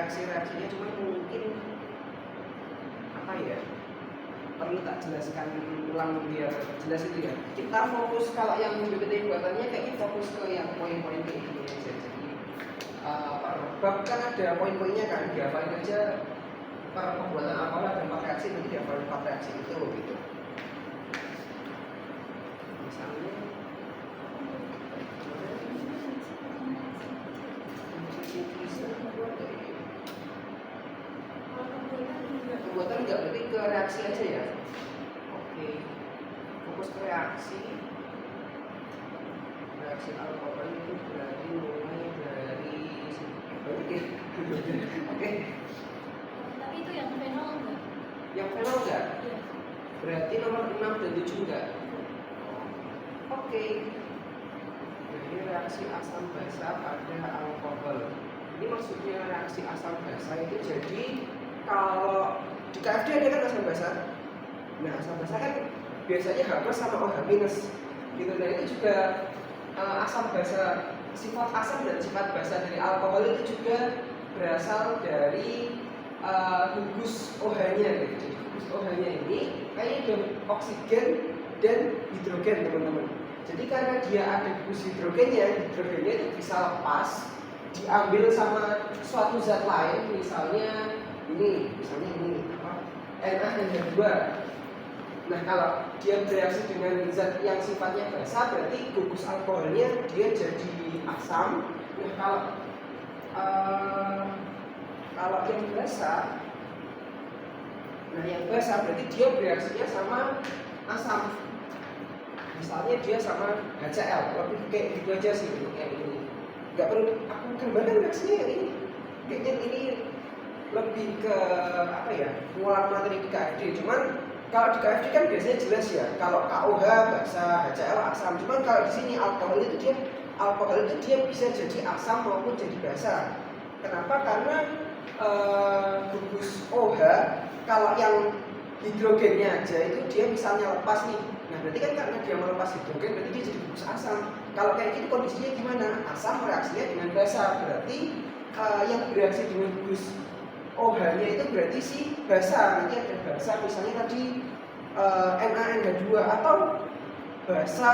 reaksi-reaksinya, cuma mungkin apa ya, perlu tak jelaskan ulang biar jelas itu ya. Kita fokus kalau yang PPT buatannya kayaknya fokus ke yang poin-poin kayak gini aja. Jadi per bab kan ada poin-poinnya kan, dihafalin aja per pembuatan alkohol ada 4 reaksi, nanti dihafalin 4 reaksi itu gitu. Misalnya pembuatan enggak, berarti ke reaksi aja ya. Oke, fokus ke reaksi alkohol itu berarti mulai dari oke. Tapi itu yang fenol enggak? Yang fenol enggak? Iya. Berarti nomor 6 dan 7 enggak? Oke. Jadi reaksi asam basa pada alkohol. Ini maksudnya reaksi asam basa itu jadi kalau di KFD ada kan asam basa. Nah, asam basa kan biasanya H+ sama OH- gitu. Nah, itu juga asam basa, sifat asam dan sifat basa dari alkohol itu juga berasal dari gugus OH-nya gitu. Jadi gugus OH-nya ini kayaknya ada oksigen dan hidrogen, teman-teman. Jadi karena dia ada gugus hidrogennya itu bisa lepas diambil sama suatu zat lain, misalnya ini apa? NaNH2. Nah, kalau dia bereaksi dengan zat yang sifatnya basa, berarti gugus alkoholnya dia jadi asam. Nah, kalau yang basa, berarti dia bereaksinya sama asam. Misalnya dia sama HCl, lebih kayak gitu aja sih, kayak ini. Nggak perlu aku gambarkan reaksinya yang ini. Kayaknya ini lebih ke apa ya, ngulang materi di KFD. Cuman kalau di KFD kan biasanya jelas ya, kalau KOH basa, HCl asam. Cuman kalau di sini alkohol itu dia bisa jadi asam maupun jadi basa. Kenapa? Karena gugus OH kalau yang hidrogennya aja itu dia misalnya lepas nih. Nah, berarti kan karena dia melepas hidrogen, berarti dia jadi gugus asam. Kalau kayak gitu kondisinya gimana? Asam reaksinya dengan basa, berarti yang bereaksi dengan gugus OH-nya itu berarti si basa. Nanti ada basa, misalnya tadi NaNH2 atau basa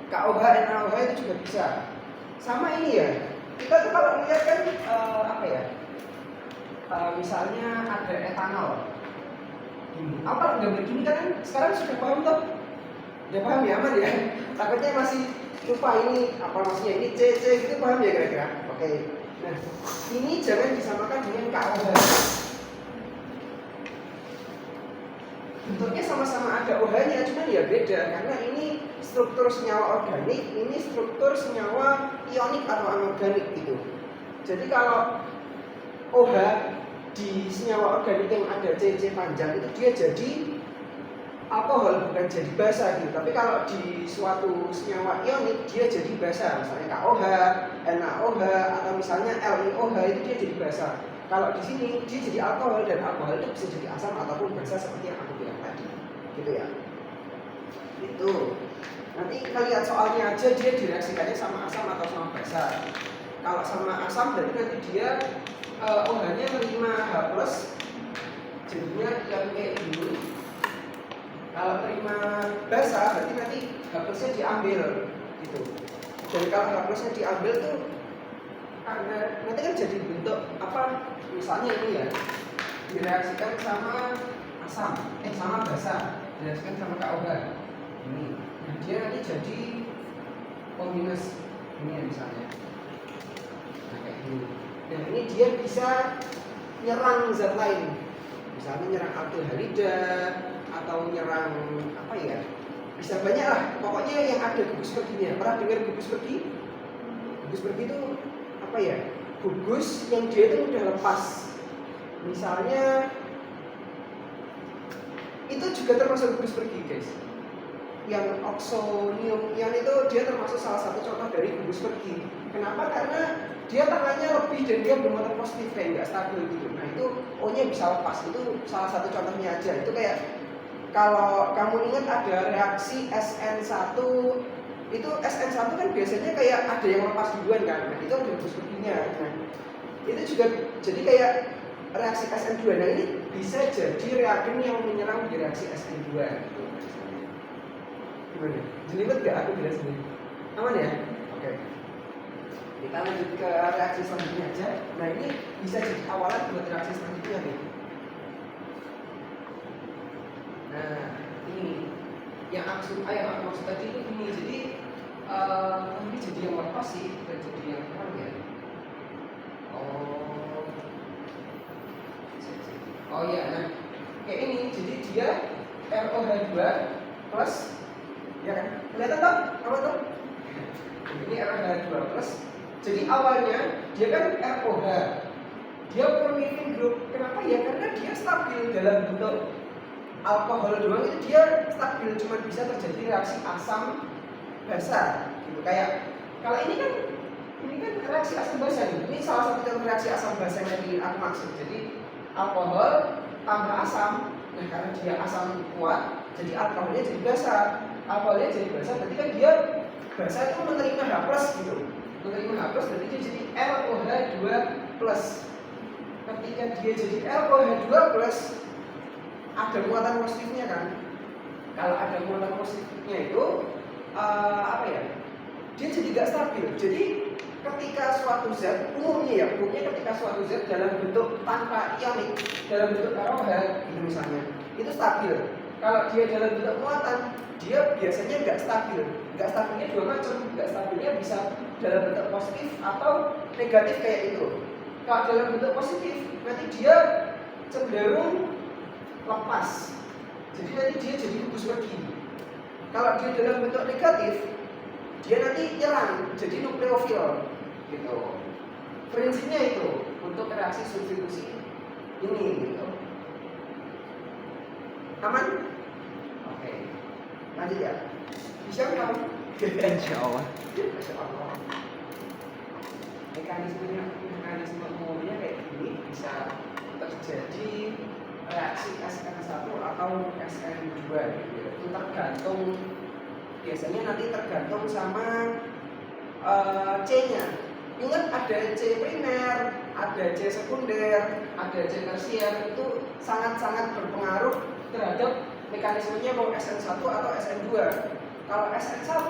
KOH, NaOH itu juga bisa. Sama ini ya, kita tuh kalau lihat kan apa ya? Misalnya ada etanol. Apa gambar gini kan sekarang sudah paham tuh? Udah paham ya, aman ya? Takutnya masih lupa ini apa maksudnya, ini C gitu, paham ya kira-kira? Oke. Nah, ini jangan disamakan dengan KOH. Bentuknya sama-sama ada OH-nya, cuman ya beda karena ini struktur senyawa organik, ini struktur senyawa ionik atau anorganik gitu. Jadi kalau OH di senyawa organik yang ada CC panjang itu dia jadi alkohol, bukan jadi basa gitu. Tapi kalau di suatu senyawa ionik dia jadi basa, misalnya KOH, NaOH atau misalnya LiOH itu dia jadi basa. Kalau di sini dia jadi alkohol, dan alkohol itu bisa jadi asam ataupun basa seperti yang aku bilang tadi, gitu ya. Itu nanti kita lihat soalnya aja dia direaksikannya sama asam atau sama basa. Kalau sama asam berarti nanti dia OH-nya menerima H+, jadinya yang kayak gini. Kalau terima basa berarti nanti H+-nya diambil gitu. Dan kalau H+-nya diambil tuh karena nanti kan jadi bentuk apa, misalnya ini ya, direaksikan sama asam, sama basa, direaksikan sama KOH ini. Nah, dia nanti jadi O- ini ya misalnya. Nah, kayak gini. Nah, ini dia bisa nyerang zat lain, misalnya nyerang aldehyda atau nyerang apa ya, bisa banyak lah. Pokoknya yang ada gugus perginya. Pernah dengar gugus pergi? Gugus pergi itu apa ya? Gugus yang dia itu udah lepas. Misalnya itu juga termasuk gugus pergi, guys. Yang oxonium ion itu dia termasuk salah satu contoh dari gugus pergi. Kenapa? Karena dia tangannya lebih dan dia bermotor positif, kayak nggak stabil gitu. Nah, itu O-nya bisa lepas. Itu salah satu contohnya aja. Itu kayak kalau kamu ingat ada reaksi SN1, itu SN1 kan biasanya kayak ada yang lepas duluan kan. Nah, itu ada gugus perginya. Nah, itu juga jadi kayak reaksi SN2. Nah ini bisa jadi reagen yang menyerang di reaksi SN2 gitu. Gimana? Jelimet gak aku bilang sendiri? Aman ya? Oke. Kita lanjut ke reaksi selanjutnya aja. Nah ini bisa jadi awalan buat reaksi selanjutnya nih. Nah ini yang maksud tadi itu ini. Jadi ini jadi yang lepas sih, dan jadi yang terang ya. Oh iya, nah kayak ini. Jadi dia ROH2 plus, ya kan? Kelihatan toh? Apa tuh? Ini ROH2 plus. Jadi awalnya dia kan ROH, dia permitting group. Kenapa ya? Karena dia stabil dalam bentuk alkohol doang, itu dia stabil, cuma bisa terjadi reaksi asam basa gitu. Kayak kalau ini kan reaksi asam basa nih. Ini salah satu contoh reaksi asam basa yang tadi aku maksud. Jadi alkohol tambah asam. Nah karena dia asam kuat, jadi alkoholnya jadi basa. Alkoholnya jadi basa, berarti kan dia basa itu menerima H+ gitu. Menerima H+ berarti dia jadi LOH2+. Ketika dia jadi LOH2+, ada muatan positifnya kan. Kalau ada muatan positifnya itu apa ya? Dia jadi gak stabil. Jadi ketika suatu zat, umumnya ketika suatu zat dalam bentuk tanpa ionik, dalam bentuk ROH gitu misalnya, itu stabil. Kalau dia dalam bentuk muatan, dia biasanya nggak stabil. Nggak stabilnya dua macam. Nggak stabilnya bisa dalam bentuk positif atau negatif kayak itu. Kalau dalam bentuk positif, nanti dia cenderung lepas. Jadi nanti dia jadi gugus pergi. Kalau dia dalam bentuk negatif, dia nanti nyerang, jadi nukleofil gitu. Prinsipnya itu untuk reaksi substitusi ini gitu. Aman? Oke. Lanjut ya. Bisa kamu? Insya Allah. Masya Allah. Mekanisme umumnya kayak gini, bisa terjadi reaksi SN1 atau SN2 gitu. Itu tergantung, biasanya nanti tergantung sama C-nya. Ingat ada C primer, ada C sekunder, ada C tersier. Itu sangat-sangat berpengaruh terhadap mekanismenya mau SN1 atau SN2. Kalau SN1,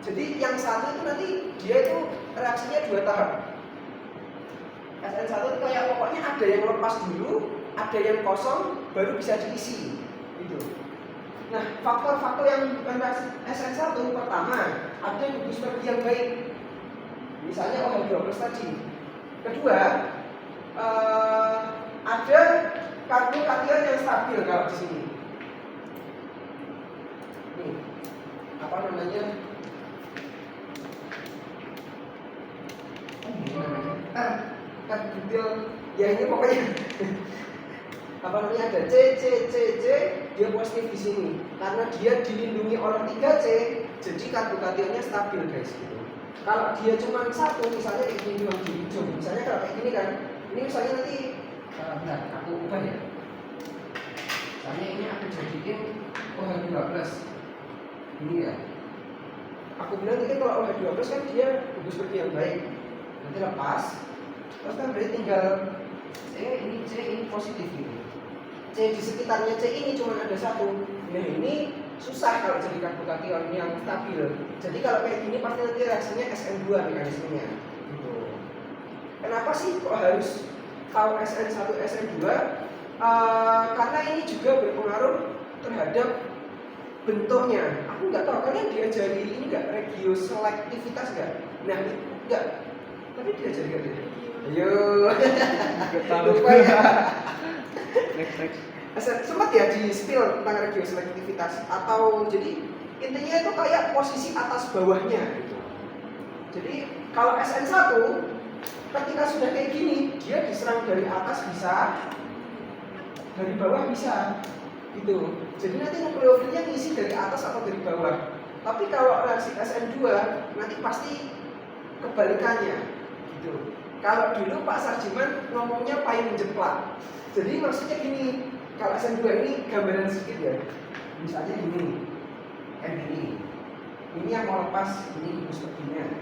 jadi yang satu itu nanti dia itu reaksinya dua tahap. SN1 itu kayak pokoknya ada yang lepas dulu, ada yang kosong, baru bisa diisi gitu. Nah, faktor-faktor yang SN1 pertama, ada yang gugus pergi yang baik, misalnya OH2+ tadi. Kedua, ada karbokation yang stabil kalau di sini. Nih, apa namanya? Karbotil, ya ini pokoknya apa namanya, ada C, dia positif di sini karena dia dilindungi oleh 3C, jadi karbokationnya stabil guys gitu. Kalau dia cuma satu, misalnya kayak gini doang di ujung, misalnya kalau kayak gini kan, ini misalnya nanti bentar, aku ubah ya. Misalnya ini aku jadiin OH2+, ini ya. Aku bilang ini kalau OH2+ kan dia gugus pergi yang baik, nanti lepas, terus kan berarti tinggal C ini positif gitu. C di sekitarnya C ini cuma ada satu. Nah ini susah kalau jadi karbokation yang stabil. Jadi kalau kayak gini pasti nanti reaksinya SN2 mekanismenya. Gitu. Kenapa sih kok harus tahu SN1, SN2? Karena ini juga berpengaruh terhadap bentuknya. Aku nggak tahu kalian diajari ini nggak, regioselektivitas nggak? Nah nggak. Tapi diajari nggak dia? Ayo. Lupa ya. Next. Sempat ya di spill tentang regioselektivitas, atau jadi intinya itu kayak posisi atas bawahnya gitu. Jadi kalau SN1 ketika sudah kayak gini, dia diserang dari atas bisa, dari bawah bisa gitu. Jadi nanti nukleofilnya ngisi dari atas atau dari bawah. Tapi kalau reaksi SN2 nanti pasti kebalikannya gitu. Kalau dulu Pak Sarjiman ngomongnya payung jeplak. Jadi maksudnya gini, kalau SN2 ini gambaran sedikit ya. Misalnya gini, ini yang mau lepas, ini gugus perginya.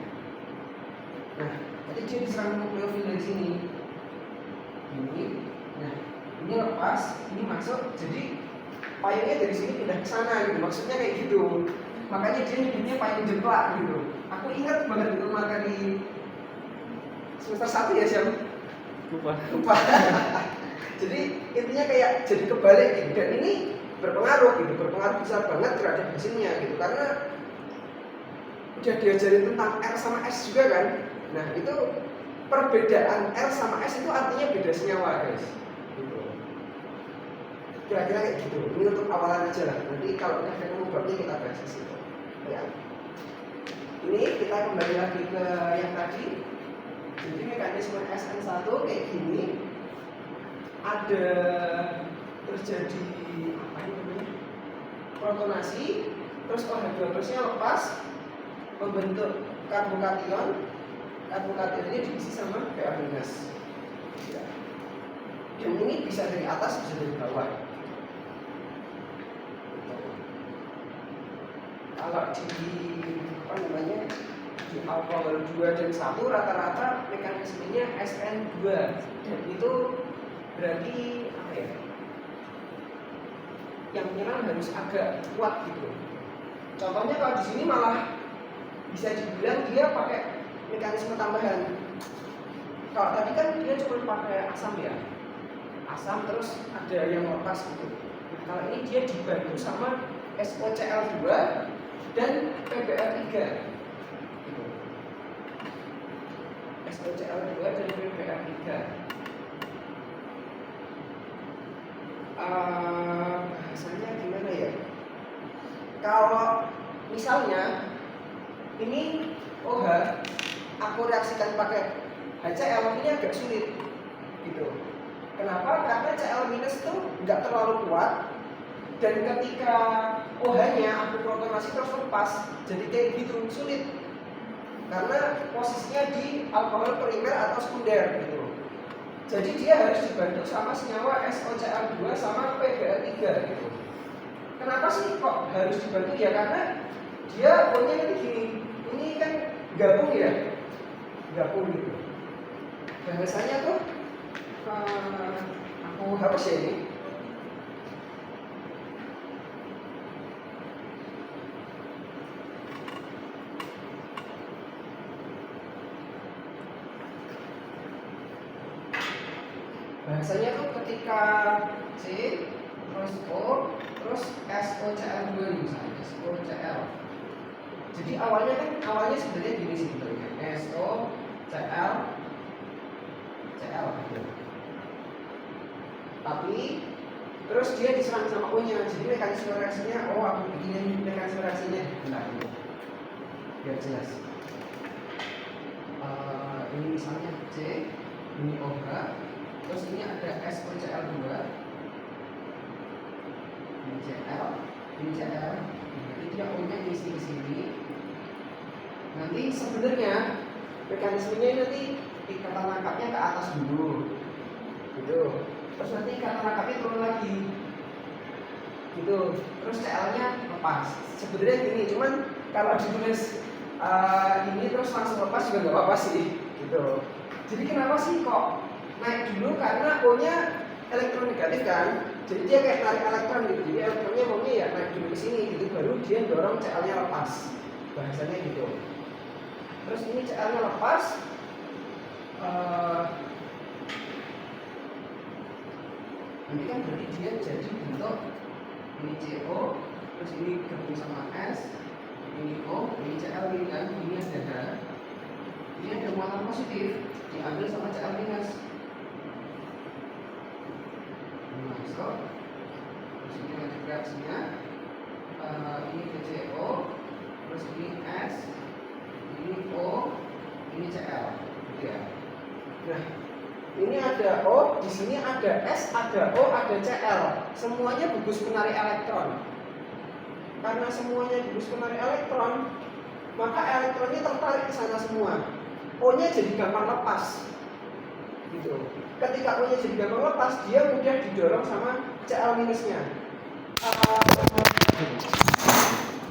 Nah, nanti dia diserang nukleofil dari sini. lepas, ini masuk, jadi payungnya dari sini pindah ke sana gitu, maksudnya kayak gitu. Makanya dia nyebutnya payung jeplak gitu. Aku ingat banget itu materi semester 1 ya Syam. Lupa. Jadi intinya kayak jadi kebalik gitu. Dan ini berpengaruh besar banget terhadap hasilnya gitu, karena udah diajarin tentang R sama S juga kan. Nah itu perbedaan R sama S itu artinya beda senyawa guys gitu. Kira-kira kayak gitu. Ini untuk awalan aja lah, nanti kalau udah ketemu babnya kita bahas di situ ya. Ini kita kembali lagi ke yang tadi. Jadi mekanisme SN1 kayak gini, ada terjadi apa ini namanya, protonasi, terus OH2 nya lepas membentuk karbokation. Karbokation ini diisi sama Ba minus. Ya. Yang ini bisa dari atas, bisa dari bawah. Kalau di apa namanya, di alkohol 2 dan 1 rata-rata mekanismenya SN2, dan itu berarti apa ya, yang menyerang harus agak kuat gitu. Contohnya kalau di sini malah bisa dibilang dia pakai mekanisme tambahan. Kalau tadi kan dia cuma pakai asam ya, asam terus ada yang lepas gitu. Nah, kalau ini dia dibantu sama SOCl2 dan PbR3 gitu. SOCl2 dan PbR3. Bahasanya gimana ya? Kalau misalnya ini OH aku reaksikan pakai HCl, ini agak sulit gitu. Kenapa? Karena Cl minus itu nggak terlalu kuat, dan ketika OH-nya aku protonasi terus lepas, jadi kayak gitu sulit. Karena posisinya di alkohol primer atau sekunder gitu. Jadi dia harus dibantu sama senyawa SOCl2 sama PbR3 gitu. Kenapa sih kok harus dibantu ya? Karena dia O-nya kan gini, ini kan gabung ya, gabung gitu. Bahasanya tuh aku hapus ya ini. Bahasanya tuh ketika C terus O terus SOCl2 misalnya SOCl. Jadi awalnya sebenarnya gini sih bentuknya, SOCl Cl gitu. Tapi terus dia diserang sama O-nya, jadi mekanisme reaksinya, oh aku bikinin mekanisme reaksinya bentar dulu biar jelas. Ini misalnya C, ini OH, terus ini ada SOCl2, ini Cl, jadi dia O-nya diisi di sini. Nanti sebenarnya mekanismenya nanti ikatan rangkapnya ke atas dulu, gitu. Terus nanti ikatan rangkapnya turun lagi, gitu. Terus Cl-nya lepas. Sebenarnya gini, cuman kalau ditulis ini terus langsung lepas juga nggak apa-apa sih, gitu. Jadi kenapa sih kok naik dulu? Karena O-nya elektron negatif kan, jadi dia kayak tarik elektron gitu. Jadi elektronnya maunya ya naik dulu ke sini, gitu. Baru dia dorong Cl-nya lepas. Bahasanya gitu. Terus ini Cl-nya lepas. Nanti kan berarti dia jadi bentuk ini CO, terus ini gabung sama S, ini O, ini Cl ini kan, ini ada ini ada muatan positif diambil sama Cl minus. Ini masuk, terus ini lanjut reaksinya, ini ke CO, terus ini S, ini O, ini Cl, gitu ya. Nah, ini ada O, di sini ada S, ada O, ada Cl. Semuanya gugus penarik elektron. Karena semuanya gugus penarik elektron, maka elektronnya tertarik ke sana semua. O-nya jadi gampang lepas. Gitu. Ketika O-nya jadi gampang lepas, dia mudah didorong sama Cl minusnya.